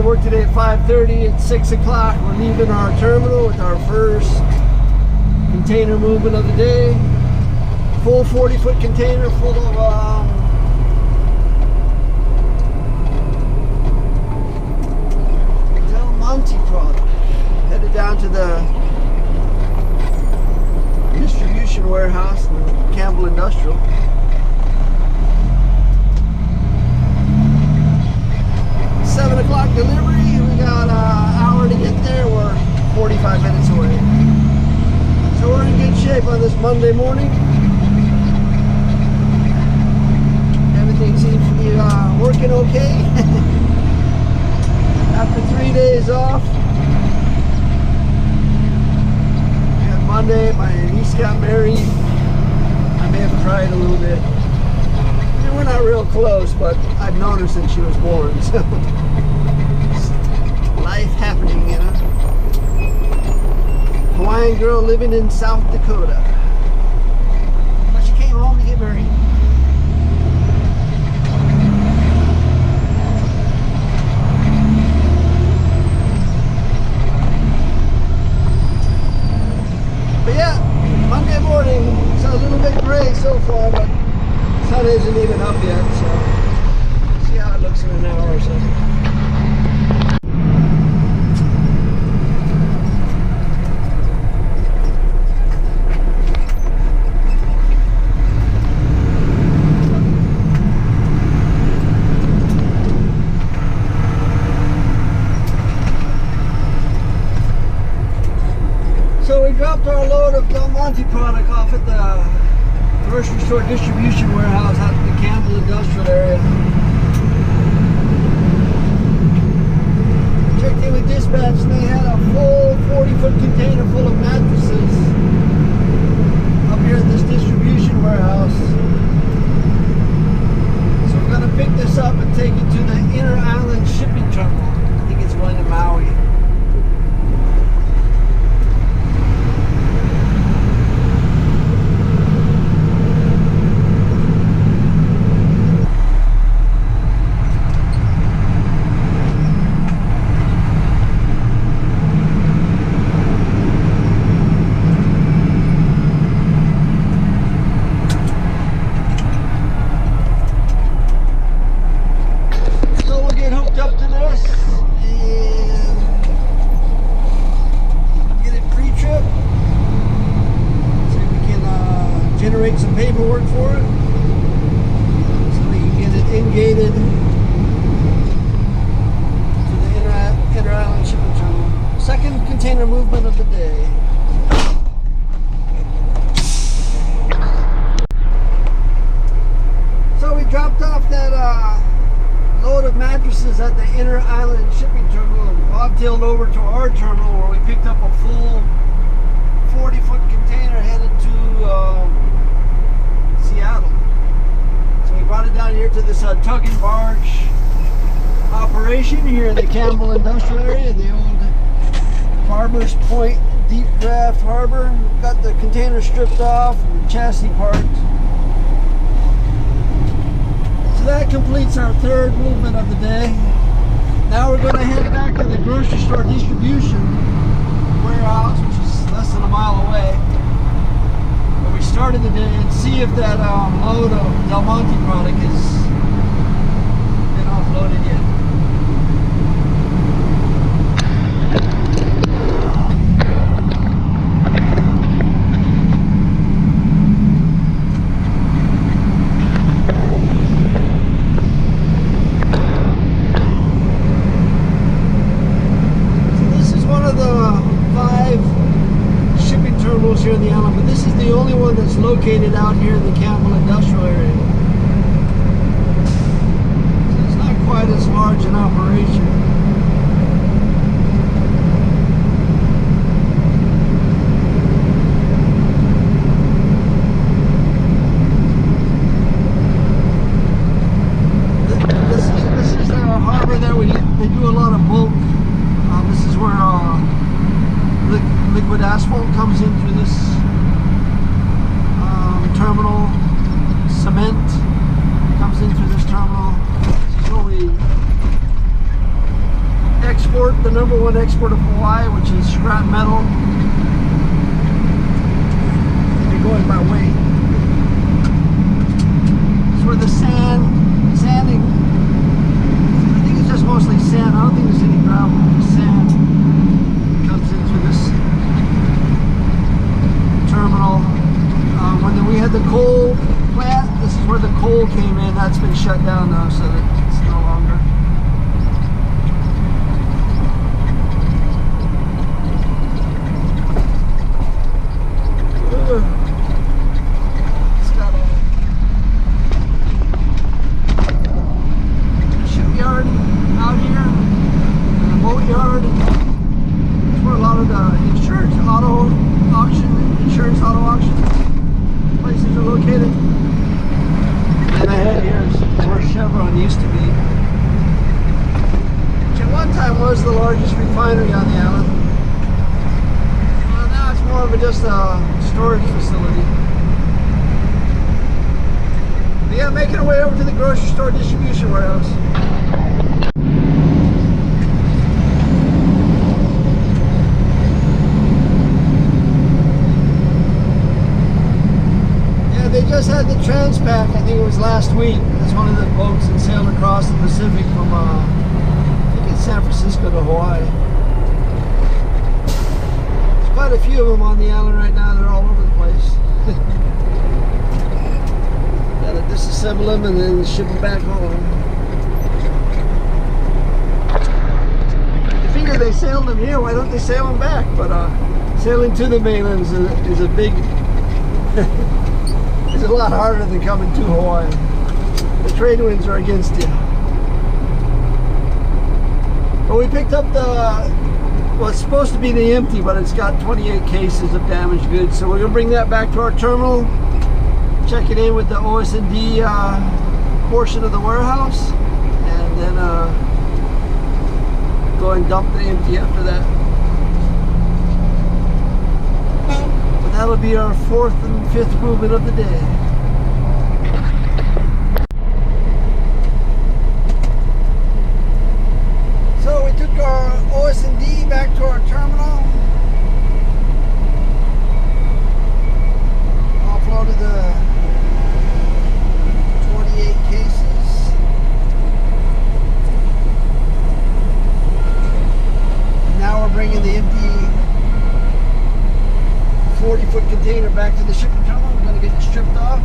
Work today at 5:30. At 6 o'clock, we're leaving our terminal with our first container movement of the day. Full 40-foot container full of Del Monte product. Headed down to the distribution warehouse in Campbell Industrial. 7 o'clock delivery. We got an hour to get there. We're 45 minutes away. So we're in good shape on this Monday morning. Everything seems to be working okay. After 3 days off. And Monday, my niece got married. I may have cried a little bit. We're not real close, but I've known her since she was born, so life happening, you know. Hawaiian girl living in South Dakota. But she came home to get married. But yeah, Monday morning, it's a little bit gray so far, but sun isn't even up yet, so see how it looks in an hour or so. So we dropped our load of Del Monte product off at the grocery store distribution warehouse out in the Campbell Industrial area. Checked in with dispatch and they had a full 40-foot container full of mattresses up here at this distribution warehouse. So we're going to pick this up and take it to the Inner Island shipping terminal. I think it's going to Maui. Generate some paperwork for it so we can get it in-gated to the Inner Island shipping terminal. Second container movement of the day. So we dropped off that load of mattresses at the Inner Island shipping terminal and bobtailed over to our terminal where we picked up a full 40-foot container headed to Seattle. So we brought it down here to this tug and barge operation here in the Campbell Industrial area, the old Farmers Point Deep Draft Harbor. Got the container stripped off and the chassis parked. So that completes our third movement of the day. Now we're going to head back to the grocery store distribution warehouse, which is less than a mile away. Where we started the day and see if that load of Del Monte product has been offloaded yet. located out here in the Campbell industrial area. So it's not quite as large an operation. They do a lot of bulk. This is where liquid asphalt comes in through this terminal. Cement comes in through this terminal. This is where we export, the number one export of Hawaii, which is scrap metal. They're going by weight. It's where the sanding. Just mostly sand. I don't think there's any gravel, just sand comes in through this terminal. When we had the coal plant, this is where the coal came in. That's been shut down now, so that it's no longer. It's got a shipyard out here, and a boatyard. It's where a lot of the insurance auto auction places are located. And ahead here is where Chevron used to be, which at one time was the largest refinery on the island. Well, now it's more of just a storage facility. But yeah, making our way over to the grocery store distribution warehouse. They just had the Transpac, I think it was last week. That's one of the boats that sailed across the Pacific from, I think it's San Francisco to Hawaii. There's quite a few of them on the island right now. They're all over the place. Gotta disassemble them and then ship them back home. I figure they sailed them here. Why don't they sail them back? But sailing to the mainland is a big... It's a lot harder than coming to Hawaii. The trade winds are against you. But we picked up the, well, it's supposed to be the empty, but it's got 28 cases of damaged goods. So we're gonna bring that back to our terminal, check it in with the OS&D portion of the warehouse, and then go and dump the empty after that. That'll be our fourth and fifth movement of the day. So we took our OS&D back to our terminal. Offloaded the 28 cases. And now we're bringing the empty 40-foot container back to the shipping terminal. We're going to get it stripped off.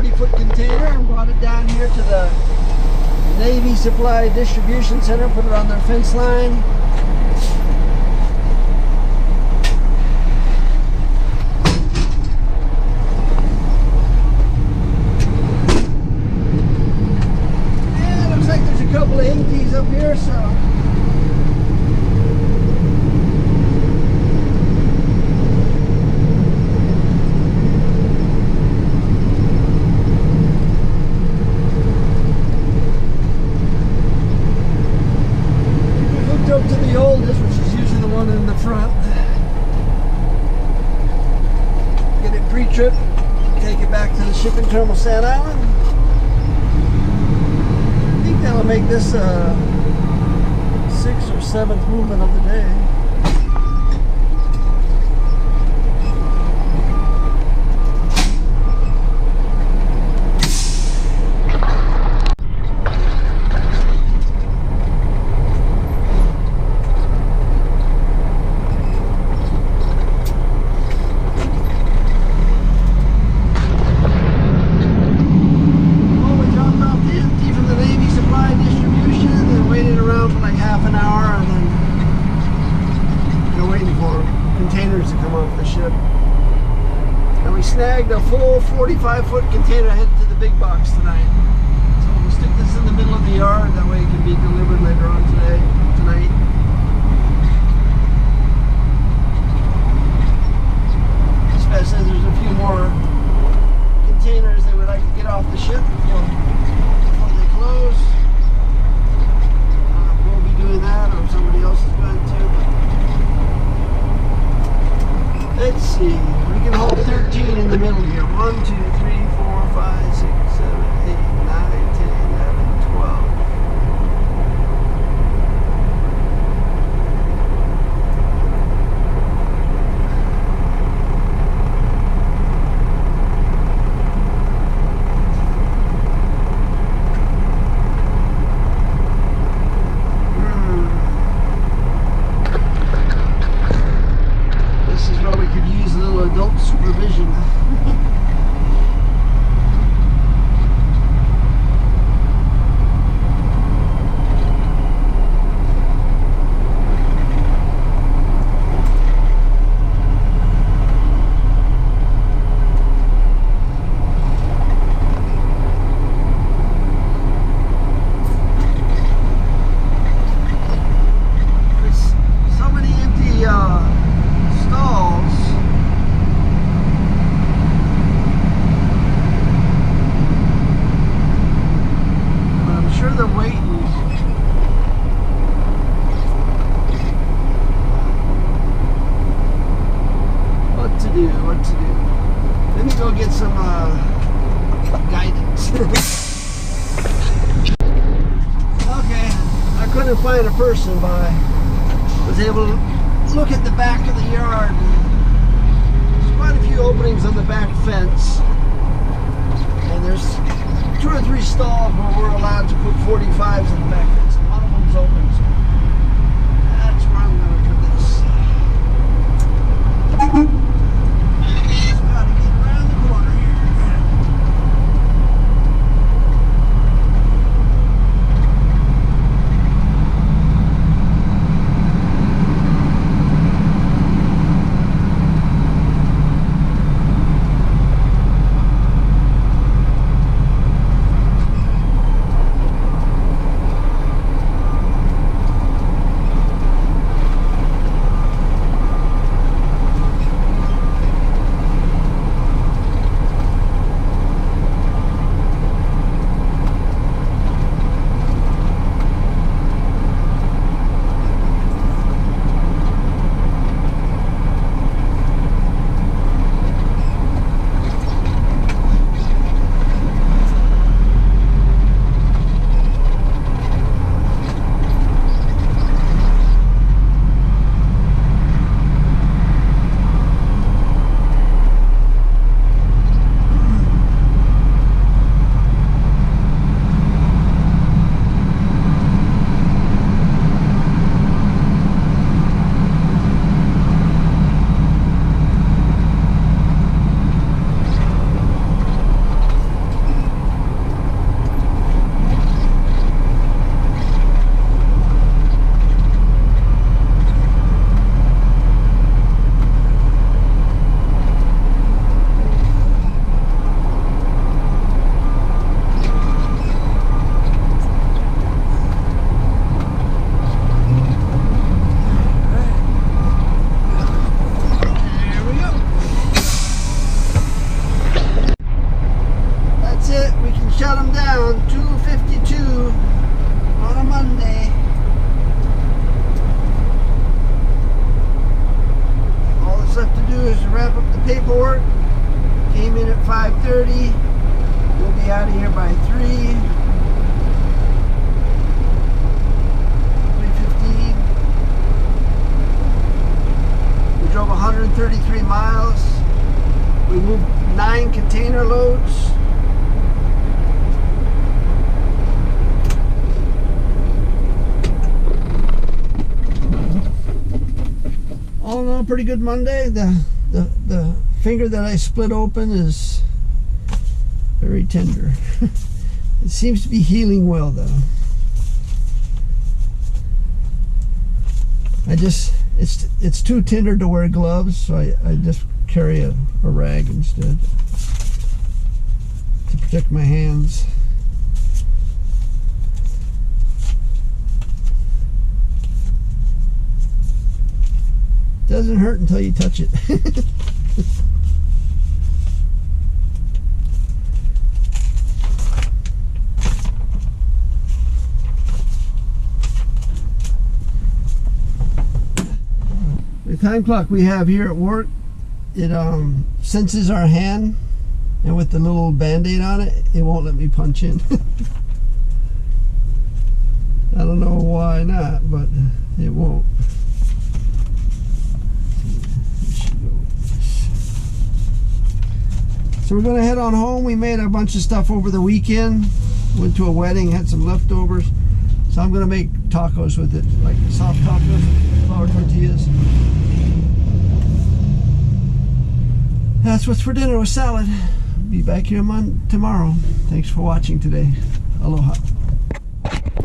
40-foot container and brought it down here to the Navy Supply Distribution Center, put it on their fence line. And it looks like there's a couple of empties up here, so up to the oldest, which is usually the one in the front. Get it pre-trip, take it back to the shipping terminal, Staten Island. I think that'll make this 6th or 7th movement of the day. Containers to come off the ship. And we snagged a full 45-foot container headed to the big box tonight. So we'll stick this in the middle of the yard, that way it can be delivered later on tonight. Dispatch says there's a few more containers they would like to get off the ship before they close. We'll be doing that, or somebody else is going to. Let's see, we can hold 13 in the middle here. 1, 2, 3, 4, 5, 6, 7, 8, 9, 10, 11, 12. Adult supervision. There's so many empty stalls. They're waiting. What to do? Let me go get some guidance. Okay, I couldn't find a person, but I was able to look at the back of the yard. There's quite a few openings on the back fence, and there's 2 or 3 stalls where we're allowed to put 45s in the back fence. One of them's open, so that's where I'm going to put this. Just got to get around the corner here. know, pretty good Monday. The finger that I split open is very tender. It seems to be healing well though. It's too tender to wear gloves, so I just carry a rag instead to protect my hands. Doesn't hurt until you touch it. The time clock we have here at work, it senses our hand, and with the little band-aid on it, it won't let me punch in. I don't know why not, but it won't. So we're going to head on home. We made a bunch of stuff over the weekend. Went to a wedding, had some leftovers. So I'm going to make tacos with it, like soft tacos, flour tortillas. That's what's for dinner with salad. Be back here tomorrow. Thanks for watching today. Aloha.